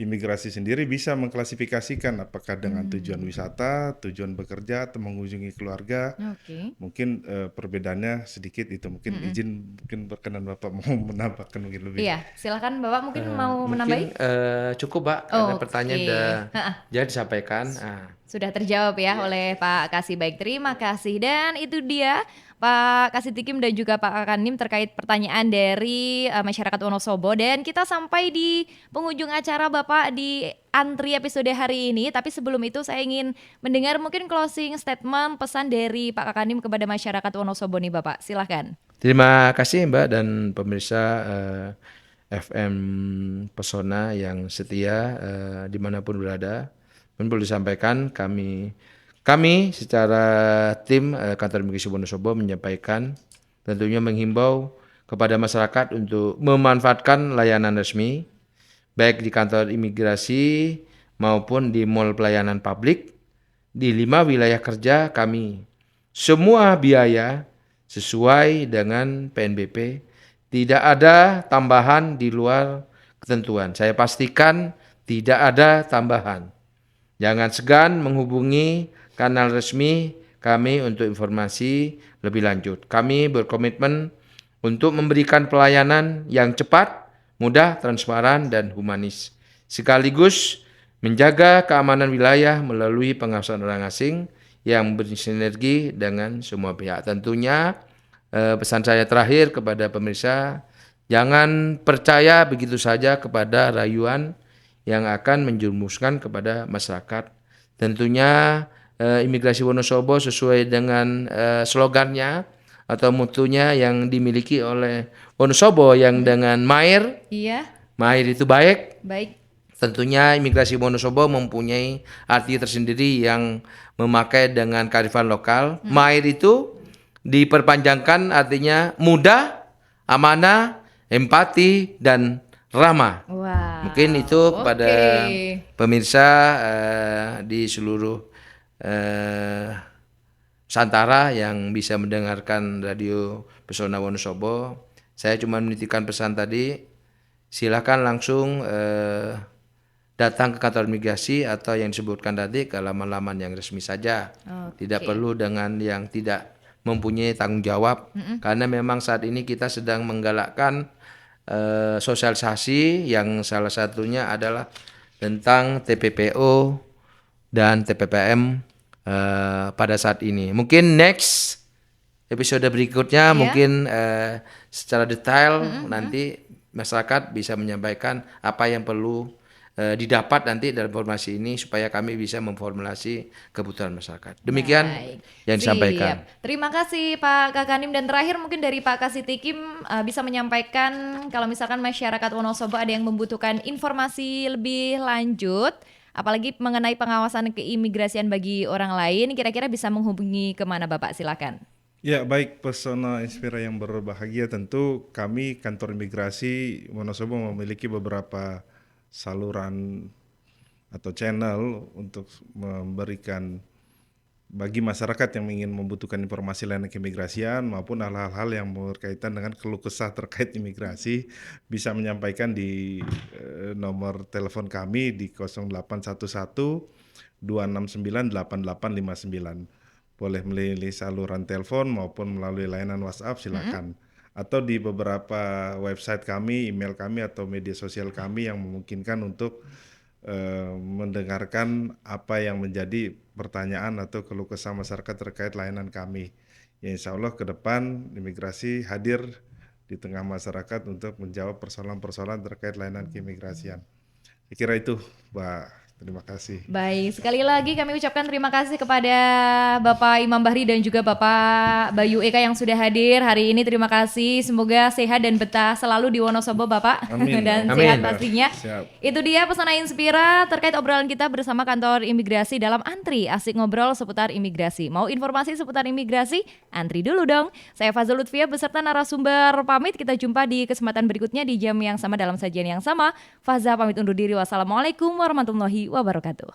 Speaker 3: imigrasi sendiri bisa mengklasifikasikan apakah dengan tujuan wisata, tujuan bekerja, atau mengunjungi keluarga.
Speaker 1: Oke.
Speaker 3: Mungkin perbedaannya sedikit itu. Mungkin izin, mungkin berkenan Bapak mau menambahkan mungkin lebih.
Speaker 1: Iya, silakan Bapak mungkin mau menambahi?
Speaker 2: Mungkin cukup Pak, karena pertanyaan
Speaker 1: Oke.
Speaker 2: udah
Speaker 1: Ha-ah.
Speaker 2: jadi disampaikan.
Speaker 1: Sudah terjawab ya oleh Pak Kasih. Baik, terima kasih. Dan itu dia Pak Kasih Tikim dan juga Pak Akanim terkait pertanyaan dari masyarakat Wonosobo. Dan kita sampai di penghujung acara Bapak di antri episode hari ini. Tapi sebelum itu saya ingin mendengar mungkin closing statement pesan dari Pak Akanim kepada masyarakat Wonosobo nih Bapak. Silahkan.
Speaker 2: Terima kasih Mbak dan pemirsa FM Pesona yang setia dimanapun berada. Perlu disampaikan kami secara tim kantor imigrasi Wonosobo menyampaikan tentunya menghimbau kepada masyarakat untuk memanfaatkan layanan resmi baik di kantor imigrasi maupun di mall pelayanan publik di 5 wilayah kerja kami. Semua biaya sesuai dengan PNBP, tidak ada tambahan di luar ketentuan. Saya pastikan tidak ada tambahan. Jangan segan menghubungi kanal resmi kami untuk informasi lebih lanjut. Kami berkomitmen untuk memberikan pelayanan yang cepat, mudah, transparan, dan humanis. Sekaligus menjaga keamanan wilayah melalui pengawasan orang asing yang bersinergi dengan semua pihak. Tentunya pesan saya terakhir kepada pemirsa, jangan percaya begitu saja kepada rayuan yang akan menjerumuskan kepada masyarakat. Tentunya imigrasi Wonosobo sesuai dengan slogannya atau mutunya yang dimiliki oleh Wonosobo yang dengan Mair
Speaker 1: Iya,
Speaker 2: itu baik.
Speaker 1: baik.
Speaker 2: Tentunya imigrasi Wonosobo mempunyai arti tersendiri yang memakai dengan kearifan lokal. Mair itu diperpanjangkan artinya mudah, amanah, empati, dan ramah.
Speaker 1: Wah.
Speaker 2: Mungkin itu kepada pemirsa di seluruh Nusantara yang bisa mendengarkan radio Pesona Wonosobo. Saya cuma menitipkan pesan tadi, silakan langsung datang ke kantor imigrasi atau yang disebutkan tadi ke laman-laman yang resmi saja. Tidak perlu dengan yang tidak mempunyai tanggung jawab, karena memang saat ini kita sedang menggalakkan sosialisasi yang salah satunya adalah tentang TPPO dan TPPM pada saat ini. Mungkin next episode berikutnya mungkin secara detail nanti masyarakat bisa menyampaikan apa yang perlu didapat nanti dari informasi ini supaya kami bisa memformulasi kebutuhan masyarakat. Demikian yang disampaikan.
Speaker 1: Terima kasih Pak Kakanim, dan terakhir mungkin dari Pak Kasitikim bisa menyampaikan kalau misalkan masyarakat Wonosobo ada yang membutuhkan informasi lebih lanjut apalagi mengenai pengawasan keimigrasian bagi orang lain, kira-kira bisa menghubungi kemana Bapak? Silakan.
Speaker 3: Ya, baik Pesona Inspira yang berbahagia, tentu kami kantor imigrasi Wonosobo memiliki beberapa saluran atau channel untuk memberikan bagi masyarakat yang ingin membutuhkan informasi layanan keimigrasian maupun hal-hal yang berkaitan dengan keluh kesah terkait imigrasi, bisa menyampaikan di nomor telepon kami di 0811 269 8859. Boleh melalui saluran telepon maupun melalui layanan WhatsApp, silakan. Atau di beberapa website kami, email kami, atau media sosial kami yang memungkinkan untuk mendengarkan apa yang menjadi pertanyaan atau keluh kesah masyarakat terkait layanan kami. Ya, insya Allah ke depan imigrasi hadir di tengah masyarakat untuk menjawab persoalan-persoalan terkait layanan keimigrasian. Saya kira itu, Pak. Terima kasih.
Speaker 1: Baik, sekali lagi kami ucapkan terima kasih kepada Bapak Imam Bahri dan juga Bapak Bayu Eka yang sudah hadir hari ini. Terima kasih. Semoga sehat dan betah selalu di Wonosobo, Bapak.
Speaker 3: Amin.
Speaker 1: Dan
Speaker 2: Amin.
Speaker 1: sehat pastinya.
Speaker 3: Siap.
Speaker 1: Itu dia pesan Inspira terkait obrolan kita bersama kantor imigrasi dalam Antri. Asik ngobrol seputar imigrasi. Mau informasi seputar imigrasi? Antri dulu dong. Saya Fazal Lutfia beserta narasumber pamit. Kita jumpa di kesempatan berikutnya di jam yang sama dalam sajian yang sama. Faza pamit undur diri. Wassalamualaikum warahmatullahi wabarakatuh.